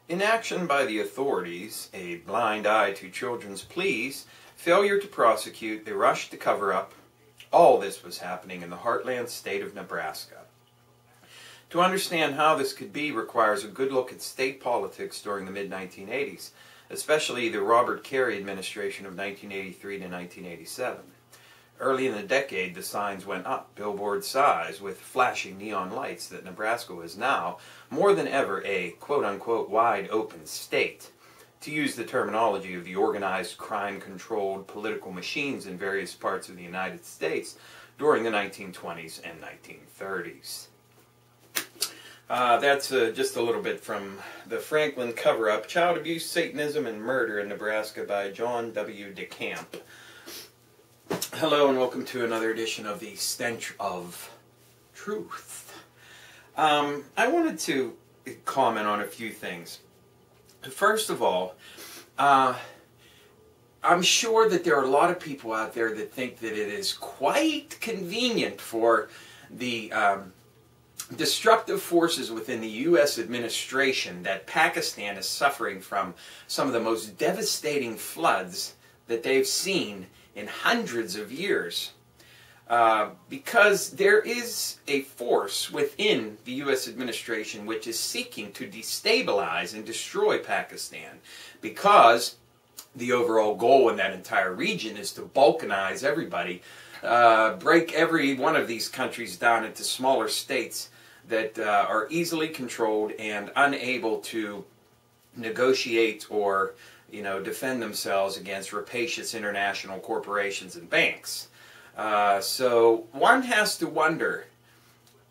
Inaction by the authorities, a blind eye to children's pleas, failure to prosecute, a rush to cover up, all this was happening in the heartland state of Nebraska. To understand how this could be requires a good look at state politics during the mid-1980s, especially the Robert Carey administration of 1983 to 1987. Early in the decade, the signs went up, billboard size, with flashing neon lights that Nebraska was now, more than ever, a quote-unquote wide-open state, to use the terminology of the organized, crime-controlled political machines in various parts of the United States during the 1920s and 1930s. That's just a little bit from the Franklin cover-up, Child Abuse, Satanism, and Murder in Nebraska by John W. DeCamp. Hello and welcome to another edition of the Stench of Truth. I wanted to comment on a few things. First of all, I'm sure that there are a lot of people out there that think that it is quite convenient for the destructive forces within the U.S. administration that Pakistan is suffering from some of the most devastating floods that they've seen in hundreds of years. Because there is a force within the U.S. administration which is seeking to destabilize and destroy Pakistan, because the overall goal in that entire region is to balkanize everybody, break every one of these countries down into smaller states that are easily controlled and unable to negotiate or defend themselves against rapacious international corporations and banks. So one has to wonder,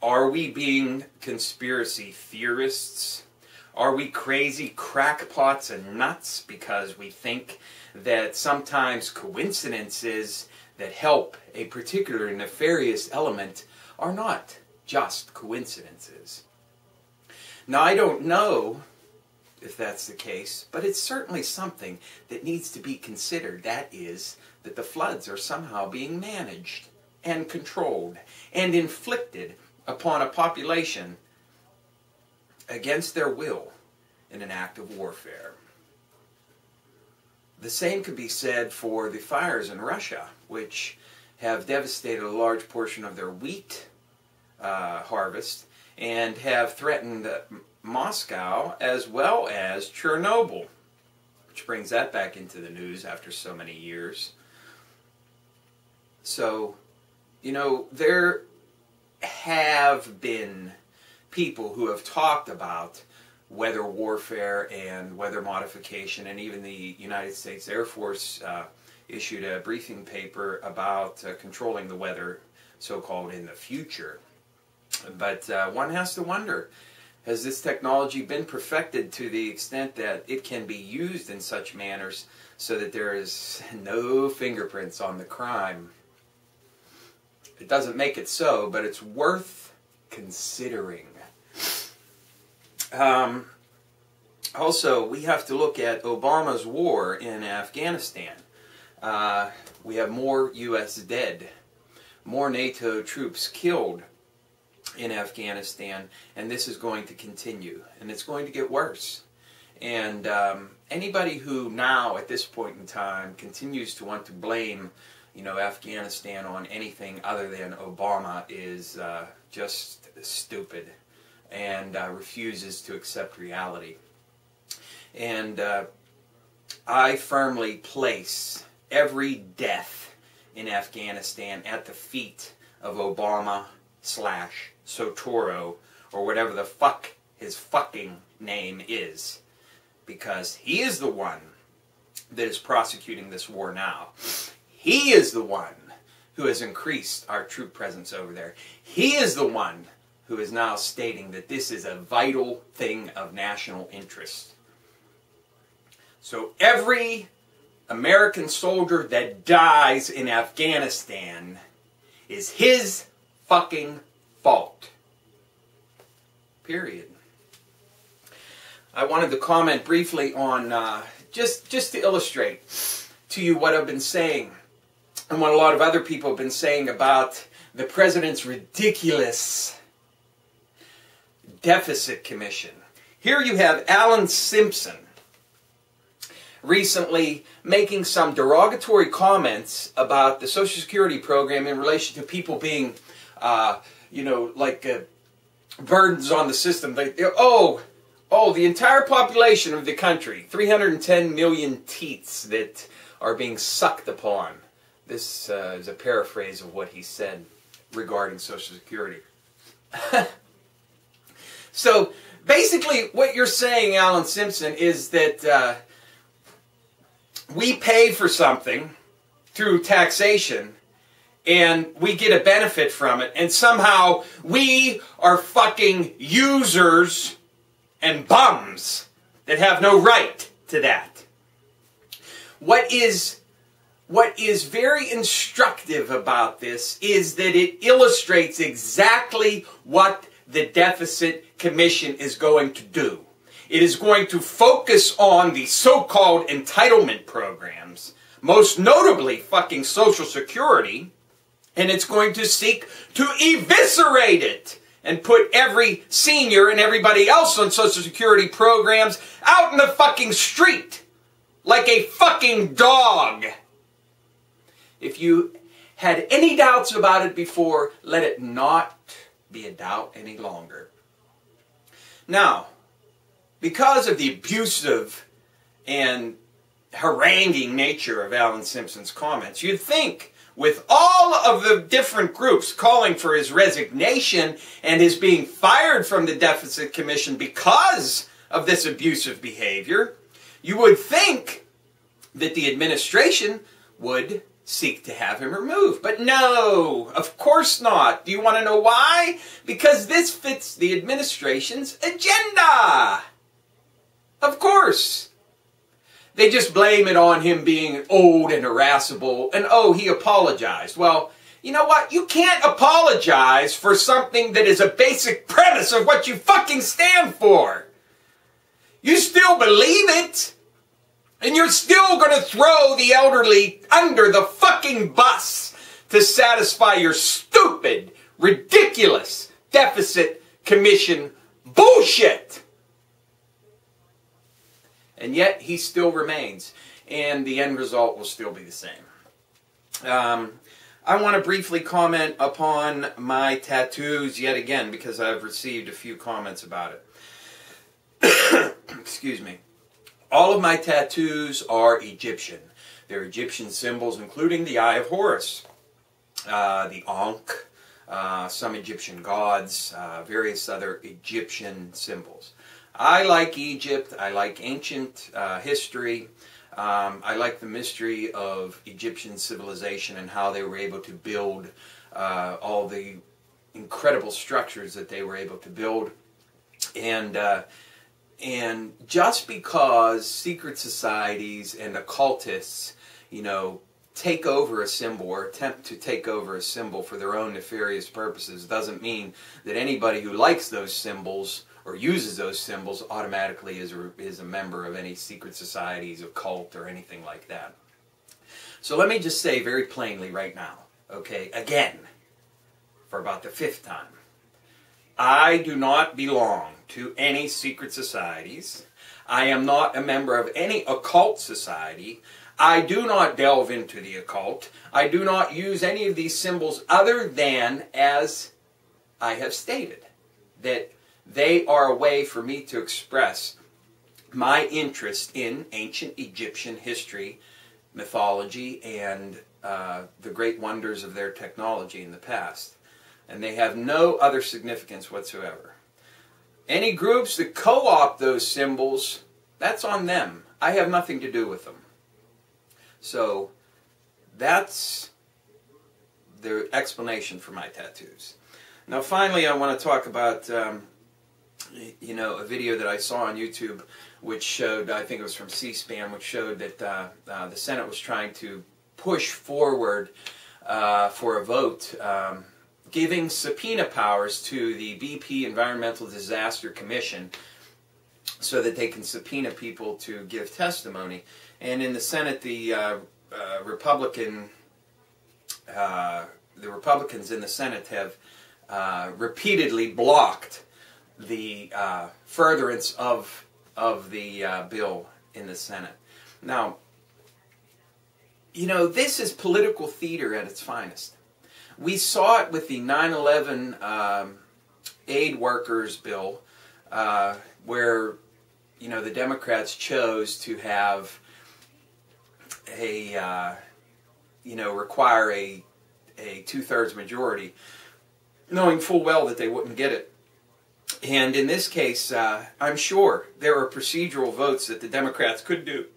are we being conspiracy theorists? Are we crazy crackpots and nuts because we think that sometimes coincidences that help a particular nefarious element are not just coincidences? Now, I don't know if that's the case, but it's certainly something that needs to be considered. That is, that the floods are somehow being managed and controlled and inflicted upon a population against their will in an act of warfare. The same could be said for the fires in Russia, which have devastated a large portion of their wheat harvest and have threatened Moscow as well as Chernobyl, which brings that back into the news after so many years. So, there have been people who have talked about weather warfare and weather modification, and even the United States Air Force issued a briefing paper about controlling the weather, so-called, in the future. But one has to wonder, has this technology been perfected to the extent that it can be used in such manners so that there is no fingerprints on the crime? It doesn't make it so, but it's worth considering. Also, we have to look at Obama's war in Afghanistan. We have more U.S. dead, more NATO troops killed in Afghanistan, and this is going to continue, and it's going to get worse. And anybody who now, at this point in time, continues to want to blame, Afghanistan on anything other than Obama is just stupid and refuses to accept reality. And I firmly place every death in Afghanistan at the feet of Obama / Soetoro, or whatever the fuck his fucking name is, because he is the one that is prosecuting this war now. He is the one who has increased our troop presence over there. He is the one who is now stating that this is a vital thing of national interest. So every American soldier that dies in Afghanistan is his fucking fault. Period. I wanted to comment briefly on, just to illustrate to you what I've been saying, and what a lot of other people have been saying about the president's ridiculous deficit commission. here you have Alan Simpson recently making some derogatory comments about the Social Security program in relation to people being, burdens on the system. The entire population of the country, 310 million teats that are being sucked upon. This is a paraphrase of what he said regarding Social Security. So, basically, what you're saying, Alan Simpson, is that we pay for something through taxation, and we get a benefit from it, and somehow we are fucking users and bums that have no right to that. What is very instructive about this is that it illustrates exactly what the Deficit Commission is going to do. It is going to focus on the so-called entitlement programs, most notably fucking Social Security, and it's going to seek to eviscerate it and put every senior and everybody else on Social Security programs out in the fucking street like a fucking dog. If you had any doubts about it before, let it not be a doubt any longer. Now, because of the abusive and haranguing nature of Alan Simpson's comments, you'd think with all of the different groups calling for his resignation and his being fired from the Deficit Commission because of this abusive behavior, you would think that the administration would seek to have him removed. But no, of course not. Do you want to know why? Because this fits the administration's agenda. Of course. They just blame it on him being old and irascible, and oh, he apologized. Well, you know what? You can't apologize for something that is a basic premise of what you fucking stand for. You still believe it, and you're still going to throw the elderly under the fucking bus to satisfy your stupid, ridiculous Deficit Commission bullshit. And yet, he still remains, and the end result will still be the same. I want to briefly comment upon my tattoos yet again, because I've received a few comments about it. Excuse me. All of my tattoos are Egyptian. They're Egyptian symbols, including the Eye of Horus, the Ankh, some Egyptian gods, various other Egyptian symbols. I like Egypt. I like ancient history. I like the mystery of Egyptian civilization and how they were able to build all the incredible structures that they were able to build. And just because secret societies and occultists, take over a symbol or attempt to take over a symbol for their own nefarious purposes doesn't mean that anybody who likes those symbols or uses those symbols automatically is a member of any secret societies, occult, or anything like that. So let me just say very plainly right now, okay, again, for about the 5th time, I do not belong to any secret societies. I am not a member of any occult society. I do not delve into the occult. I do not use any of these symbols other than, as I have stated, that they are a way for me to express my interest in ancient Egyptian history, mythology, and the great wonders of their technology in the past. And they have no other significance whatsoever. Any groups that co-opt those symbols, that's on them. I have nothing to do with them. So that's the explanation for my tattoos. Now finally I want to talk about a video that I saw on YouTube which showed, I think it was from C-SPAN, which showed that the Senate was trying to push forward for a vote giving subpoena powers to the BP Environmental Disaster Commission so that they can subpoena people to give testimony. And in the Senate, the Republicans in the Senate have repeatedly blocked the furtherance of the bill in the Senate. Now, you know, this is political theater at its finest. We saw it with the 9/11 aid workers bill, where, you know, the Democrats chose to have a, you know, require a 2/3 majority, knowing full well that they wouldn't get it. And in this case, I'm sure there are procedural votes that the Democrats could do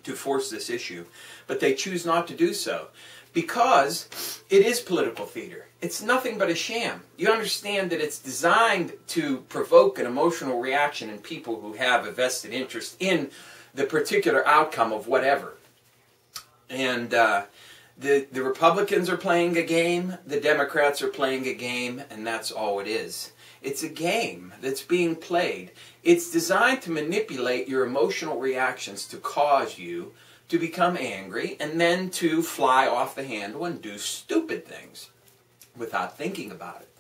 to force this issue, but they choose not to do so because it is political theater. It's nothing but a sham. You understand that it's designed to provoke an emotional reaction in people who have a vested interest in the particular outcome of whatever. And the Republicans are playing a game, the Democrats are playing a game, and that's all it is. It's a game that's being played. It's designed to manipulate your emotional reactions to cause you to become angry and then to fly off the handle and do stupid things without thinking about it.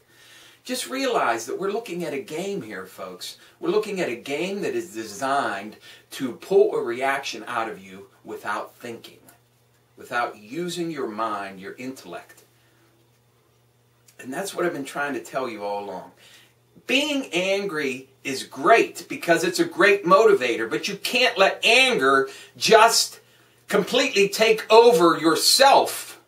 Just realize that we're looking at a game here, folks. We're looking at a game that is designed to pull a reaction out of you without thinking, without using your mind, your intellect. And that's what I've been trying to tell you all along. Being angry is great because it's a great motivator, but you can't let anger just completely take over yourself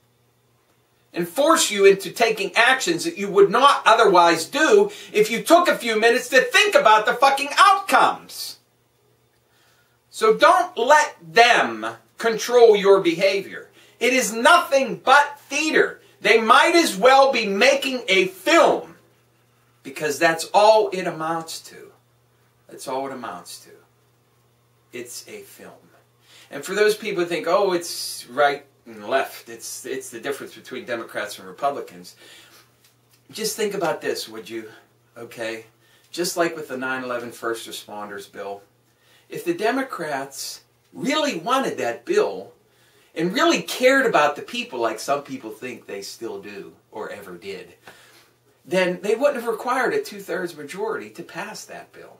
and force you into taking actions that you would not otherwise do if you took a few minutes to think about the fucking outcomes. So don't let them control your behavior. It is nothing but theater. They might as well be making a film, because that's all it amounts to. That's all it amounts to. It's a film. And for those people who think, oh, it's right and left, it's the difference between Democrats and Republicans, just think about this, would you? Okay? Just like with the 9/11 first responders bill, if the Democrats really wanted that bill and really cared about the people like some people think they still do or ever did, then they wouldn't have required a 2/3 majority to pass that bill.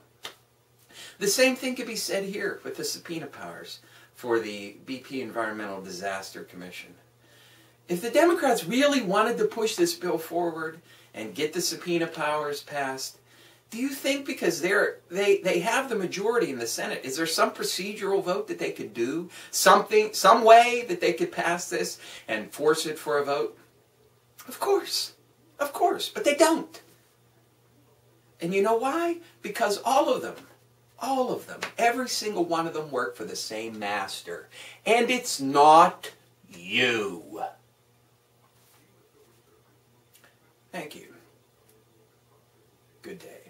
The same thing could be said here with the subpoena powers for the BP Environmental Disaster Commission. If the Democrats really wanted to push this bill forward and get the subpoena powers passed, do you think because they have the majority in the Senate, is there some procedural vote that they could do? Something, some way that they could pass this and force it for a vote? Of course. Of course, but they don't. And you know why? Because all of them, every single one of them work for the same master. And it's not you. Thank you. Good day.